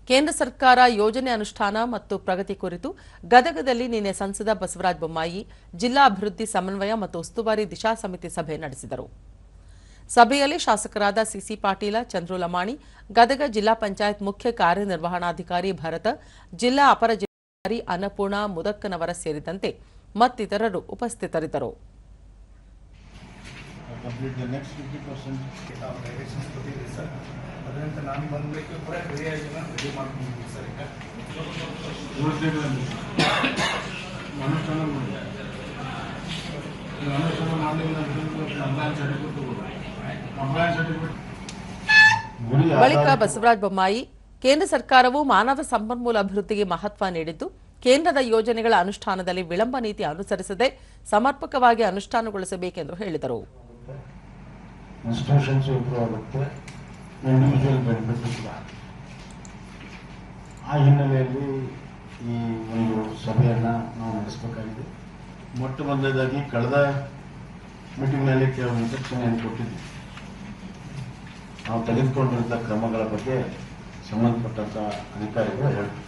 ಕೇಂದ್ರ ಸರ್ಕಾರ ಯೋಜನೆ ಅನುಷ್ಠಾನ ಮತ್ತು ಪ್ರಗತಿ ಕುರಿತು ಗದಗದಲ್ಲಿ ನಿನ್ನೆ ಸಂಸದ ಬಸವರಾಜ ಬೊಮ್ಮಾಯಿ ಜಿಲ್ಲಾ ಅಭಿವೃದ್ಧಿ ಸಮನ್ವಯ ಮತ್ತು ಉಸ್ತುವಾರಿ ದಿಶಾ ಸಮಿತಿ ಸಭೆ ನಡೆಸಿದರು. ಸಭೆಯಲ್ಲಿ ಶಾಸಕರಾದ ಸಿಸಿ ಪಾಟೀಲ, ಚಂದ್ರು ಲಮಾಣಿ, ಗದಗ ಜಿಲ್ಲಾ ಪಂಚಾಯತ್ ಮುಖ್ಯ ಕಾರ್ಯನಿರ್ವಹಣಾಧಿಕಾರಿ ಭರತ, ಜಿಲ್ಲಾ ಅಪರ ಜಿಲ್ಲಾಧಿಕಾರಿ ಅನ್ನಪೂರ್ಣ ಮುದಕ್ಕನವರ ಸೇರಿದಂತೆ ಮತ್ತಿತರರು ಉಪಸ್ಥಿತರಿದ್ದರು. ಬಳಿಕ ಬಸವರಾಜ ಬೊಮ್ಮಾಯಿ, ಕೇಂದ್ರ ಸರ್ಕಾರವು ಮಾನವ ಸಂಪನ್ಮೂಲ ಅಭಿವೃದ್ಧಿಗೆ ಮಹತ್ವ ನೀಡಿದ್ದು, ಕೇಂದ್ರದ ಯೋಜನೆಗಳ ಅನುಷ್ಠಾನದಲ್ಲಿ ವಿಳಂಬ ನೀತಿ ಅನುಸರಿಸದೆ ಸಮರ್ಪಕವಾಗಿ ಅನುಷ್ಠಾನಗೊಳಿಸಬೇಕೆಂದು ಹೇಳಿದರು. ಆ ಹಿನ್ನೆಲೆಯಲ್ಲಿ ಈ ಒಂದು ಸಭೆಯನ್ನು ನಾವು ನಡೆಸಬೇಕಾಗಿದೆ. ಮೊಟ್ಟ ಮೊದಲನೇದಾಗಿ ಕಳೆದ ಮೀಟಿಂಗ್ನಲ್ಲಿ ಕೆಲವು ಇನ್ಸ್ಟ್ರಕ್ಷನ್ ಕೊಟ್ಟಿದ್ವಿ. ನಾವು ತೆಗೆದುಕೊಂಡಿದ್ದ ಕ್ರಮಗಳ ಬಗ್ಗೆ ಸಂಬಂಧಪಟ್ಟಂತ ಅಧಿಕಾರಿಗಳು ಹೇಳ್ತಾರೆ.